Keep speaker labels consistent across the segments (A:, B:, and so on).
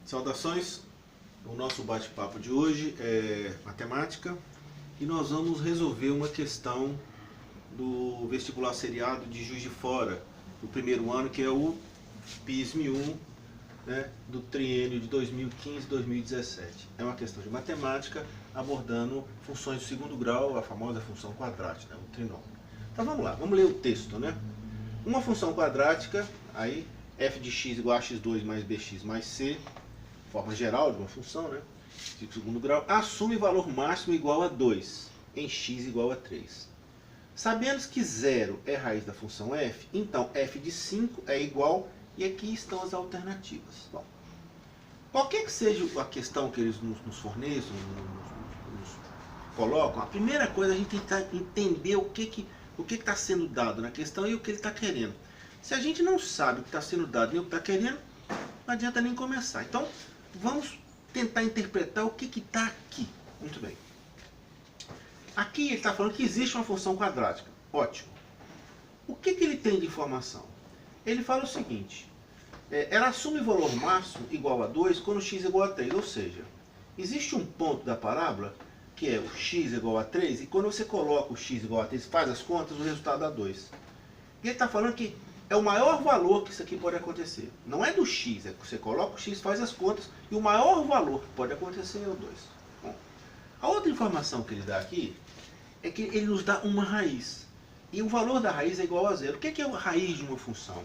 A: Saudações, o nosso bate-papo de hoje é matemática e nós vamos resolver uma questão do vestibular seriado de Juiz de Fora, do primeiro ano, que é o PISM-1, né, do triênio de 2015-2017. É uma questão de matemática abordando funções do segundo grau, a famosa função quadrática, o trinômio. Então vamos lá, vamos ler o texto, né? Uma função quadrática, aí f de x igual a x2 mais bx mais c, forma geral de uma função, né, de segundo grau, assume valor máximo igual a 2, em x igual a 3. Sabendo que 0 é raiz da função f, então f de 5 é igual, e aqui estão as alternativas. Bom, qualquer que seja a questão que eles nos forneçam, nos colocam, a primeira coisa a gente tem que entender o que está sendo dado na questão e o que ele está querendo. Se a gente não sabe o que está sendo dado e o que está querendo, não adianta nem começar. Então, vamos tentar interpretar o que está aqui. Muito bem. Aqui ele está falando que existe uma função quadrática. Ótimo. O que ele tem de informação? Ele fala o seguinte. Ela assume valor máximo igual a 2 quando x é igual a 3. Ou seja, existe um ponto da parábola que é o x igual a 3. E quando você coloca o x igual a 3, faz as contas, o resultado dá 2. E ele está falando que é o maior valor que isso aqui pode acontecer. Não é do x, é que você coloca o x, faz as contas, e o maior valor que pode acontecer é o 2. Bom, a outra informação que ele dá aqui é que ele nos dá uma raiz. E o valor da raiz é igual a 0. O que é a raiz de uma função?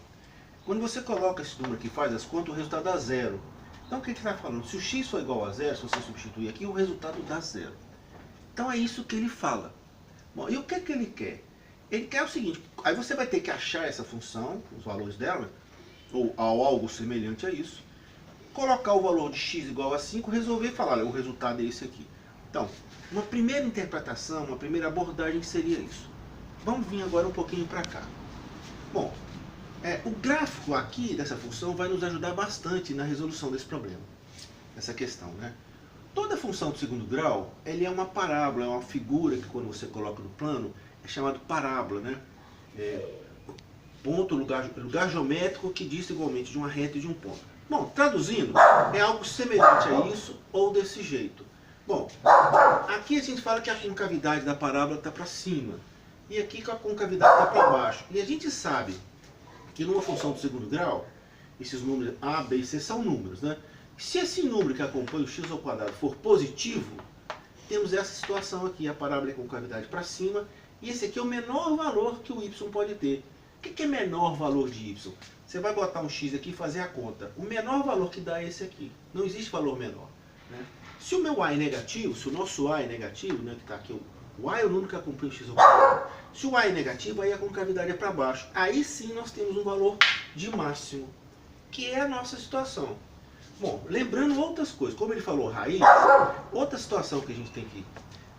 A: Quando você coloca esse número aqui, faz as contas, o resultado dá 0. Então o que ele está falando? Se o x for igual a 0, se você substituir aqui, o resultado dá 0. Então é isso que ele fala. Bom, e o que ele quer? Ele quer o seguinte, aí você vai ter que achar essa função, os valores dela, ou algo semelhante a isso, colocar o valor de x igual a 5, resolver e falar, olha, o resultado é esse aqui. Então, uma primeira interpretação, uma primeira abordagem seria isso. Vamos vir agora um pouquinho para cá. Bom, o gráfico aqui dessa função vai nos ajudar bastante na resolução desse problema, dessa questão, né? Toda função do segundo grau, ele é uma parábola, é uma figura que quando você coloca no plano, é chamado parábola, né? Ponto, lugar geométrico que dista igualmente de uma reta e de um ponto. Bom, traduzindo, é algo semelhante a isso ou desse jeito. Bom, aqui a gente fala que a concavidade da parábola está para cima e aqui que a concavidade está para baixo. E a gente sabe que numa função do segundo grau, esses números a, b e c são números, né? Se esse número que acompanha o x ao quadrado for positivo, temos essa situação aqui, a parábola é com concavidade para cima, e esse aqui é o menor valor que o y pode ter. O que é menor valor de y? Você vai botar um x aqui e fazer a conta. O menor valor que dá é esse aqui. Não existe valor menor, né? Se o meu a é negativo, se o nosso a é negativo, né, que está aqui, o a é o número que acompanha o x ao quadrado. Se o a é negativo, aí a concavidade é para baixo. Aí sim nós temos um valor de máximo, que é a nossa situação. Bom, lembrando outras coisas, como ele falou raiz, outra situação que a gente tem que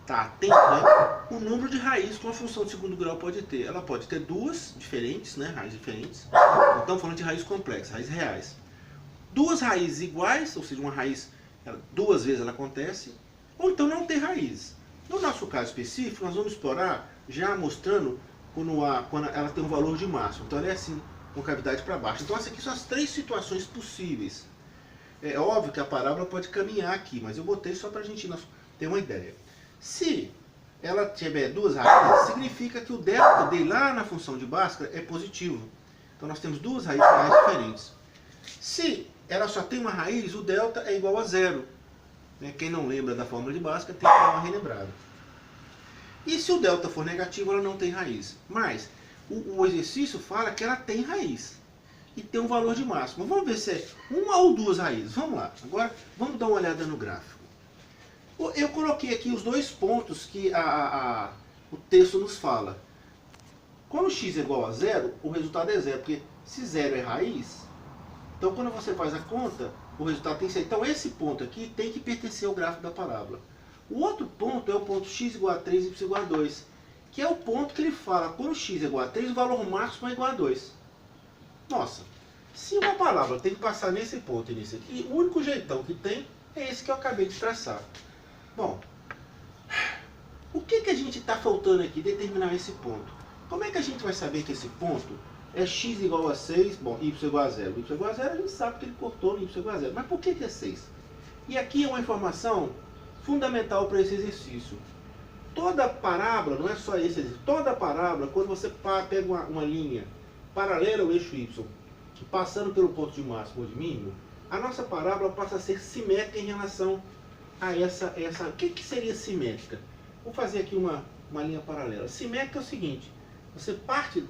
A: estar atento, né? O número de raiz que uma função de segundo grau pode ter. Ela pode ter duas diferentes, né? Raízes diferentes. Não estamos falando de raiz complexa, raízes reais. Duas raízes iguais, ou seja, uma raiz, duas vezes ela acontece, ou então não ter raiz. No nosso caso específico, nós vamos explorar já mostrando quando ela tem um valor de máximo. Então ela é assim, com cavidade para baixo. Então essas aqui são as três situações possíveis. É óbvio que a parábola pode caminhar aqui, mas eu botei só para a gente ter uma ideia. Se ela tiver duas raízes, significa que o delta dele lá na função de Bhaskara é positivo. Então nós temos duas raízes reais diferentes. Se ela só tem uma raiz, o delta é igual a 0. Quem não lembra da fórmula de Bhaskara tem que dar uma relembrada. E se o delta for negativo, ela não tem raiz. Mas o exercício fala que ela tem raiz. E tem um valor de máximo. Vamos ver se é uma ou duas raízes. Vamos lá. Agora, vamos dar uma olhada no gráfico. Eu coloquei aqui os dois pontos que o texto nos fala. Quando x é igual a 0, o resultado é 0. Porque se 0 é raiz, então quando você faz a conta, o resultado tem que ser. Então esse ponto aqui tem que pertencer ao gráfico da parábola. O outro ponto é o ponto x igual a 3 e y igual a 2. Que é o ponto que ele fala, quando x é igual a 3, o valor máximo é igual a 2. Nossa, se uma palavra tem que passar nesse ponto e nesse aqui, o único jeitão que tem é esse que eu acabei de traçar. Bom, o que a gente está faltando aqui? Determinar esse ponto. Como é que a gente vai saber que esse ponto é x igual a 6, bom, y igual a 0. Y igual a 0 a gente sabe que ele cortou no y igual a 0. Mas por que é 6? E aqui é uma informação fundamental para esse exercício. Toda parábola, não é só esse exercício, toda parábola, quando você pega uma linha paralela ao eixo y, passando pelo ponto de máximo ou de mínimo, a nossa parábola passa a ser simétrica em relação a essa. O que seria simétrica? Vou fazer aqui uma linha paralela. Simétrica é o seguinte: você parte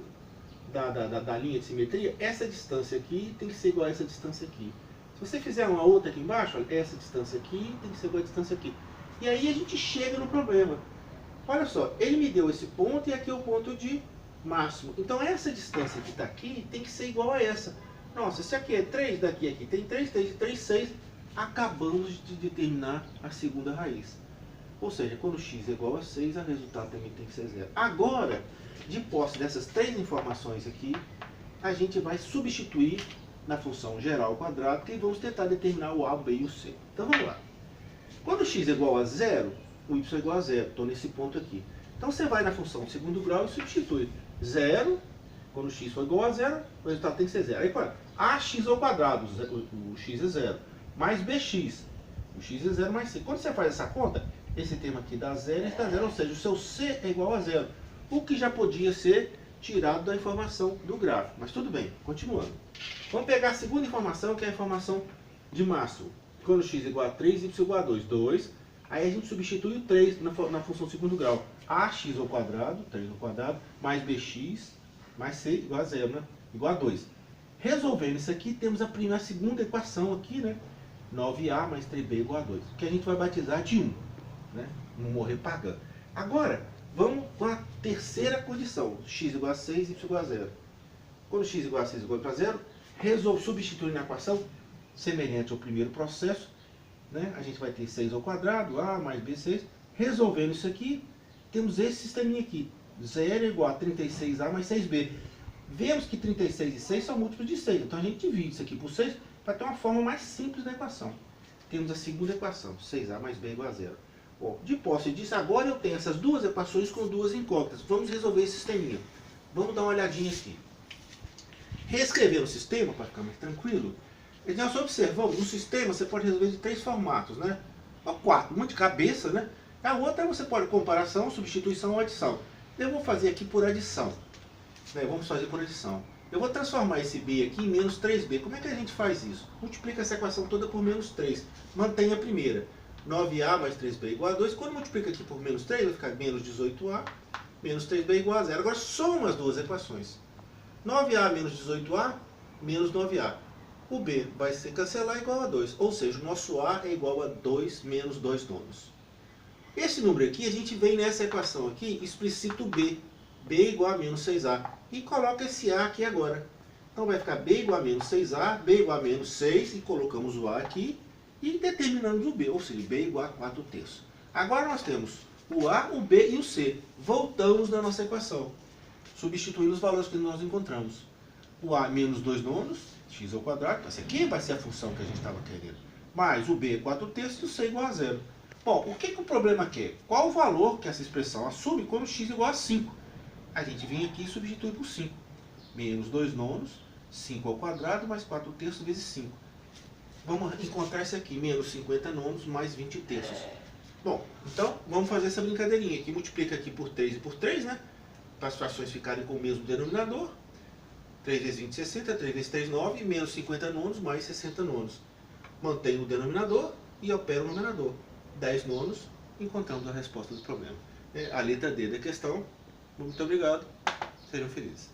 A: da linha de simetria, essa distância aqui tem que ser igual a essa distância aqui. Se você fizer uma outra aqui embaixo, olha, essa distância aqui tem que ser igual a distância aqui. E aí a gente chega no problema. Olha só, ele me deu esse ponto e aqui é o ponto de máximo. Então essa distância que está aqui tem que ser igual a essa. Nossa, se aqui é 3, daqui aqui tem 3, 3, 6. Acabamos de determinar a segunda raiz. Ou seja, quando x é igual a 6, o resultado também tem que ser 0. Agora, de posse dessas três informações aqui, a gente vai substituir na função geral quadrada e vamos tentar determinar o a, o b e o c. Então vamos lá. Quando x é igual a 0, o y é igual a 0. Estou nesse ponto aqui. Então você vai na função de segundo grau e substitui 0. Quando x for igual a 0, o resultado tem que ser 0. Aí, ax ao quadrado, o x é 0. Mais bx, o x é 0 mais c. Quando você faz essa conta, esse termo aqui dá 0 e está 0. Ou seja, o seu c é igual a 0. O que já podia ser tirado da informação do gráfico. Mas tudo bem, continuando. Vamos pegar a segunda informação, que é a informação de máximo. Quando x é igual a 3, y igual a 2. 2. Aí a gente substitui o 3 na função segundo grau. Ax ao quadrado, 3 ao quadrado, mais bx, mais c igual a 0, né? Igual a 2. Resolvendo isso aqui, temos a segunda equação aqui, né? 9a mais 3b igual a 2. Que a gente vai batizar de 1. Né? Não morrer pagando. Agora, vamos com a terceira condição. X igual a 6, y igual a 0. Quando x igual a 6 igual a 0, resolve substituir na equação semelhante ao primeiro processo. Né? A gente vai ter 6 ao quadrado, a mais b, 6. Resolvendo isso aqui, temos esse sisteminha aqui. 0 é igual a 36a mais 6b. Vemos que 36 e 6 são múltiplos de 6. Então a gente divide isso aqui por 6 para ter uma forma mais simples da equação. Temos a segunda equação, 6a mais b igual a 0. Bom, de posse disso, agora eu tenho essas duas equações com duas incógnitas. Vamos resolver esse sisteminha. Vamos dar uma olhadinha aqui. Reescrever o sistema, para ficar mais tranquilo. E nós observamos, no sistema você pode resolver de 3 formatos, né? O 4, uma de cabeça, né? A outra você pode comparação, substituição ou adição. Eu vou fazer aqui por adição. Né? Vamos fazer por adição. Eu vou transformar esse b aqui em menos 3b. Como é que a gente faz isso? Multiplica essa equação toda por menos 3. Mantém a primeira. 9a mais 3b igual a 2. Quando multiplica aqui por menos 3, vai ficar menos 18a, menos 3b igual a 0. Agora soma as duas equações. 9a menos 18a, menos 9a. O b vai se cancelar igual a 2. Ou seja, o nosso a é igual a 2 menos 2 nonos. Esse número aqui, a gente vem nessa equação aqui, explicita o b. b igual a menos 6a. E coloca esse a aqui agora. Então vai ficar b igual a menos 6a, b igual a menos 6, e colocamos o a aqui. E determinamos o b, ou seja, b igual a 4 terços. Agora nós temos o a, o b e o c. Voltamos na nossa equação, substituindo os valores que nós encontramos. O a menos 2 nonos, x ao quadrado, essa aqui vai ser a função que a gente estava querendo. Mais o b é 4 terços e o c igual a 0. Bom, o que o problema quer? Qual o valor que essa expressão assume quando x é igual a 5? A gente vem aqui e substitui por 5. Menos 2 nonos, 5 ao quadrado, mais 4 terços vezes 5. Vamos encontrar isso aqui, menos 50 nonos, mais 20 terços. Bom, então vamos fazer essa brincadeirinha aqui. Multiplica aqui por 3 e por 3, né? Para as frações ficarem com o mesmo denominador. 3 vezes 20, 60, 3 vezes 3, 9, menos 50 nonos, mais 60 nonos. Mantenho o denominador e opero o numerador. 10 nonos, encontramos a resposta do problema. É a letra D da questão. Muito obrigado, sejam felizes.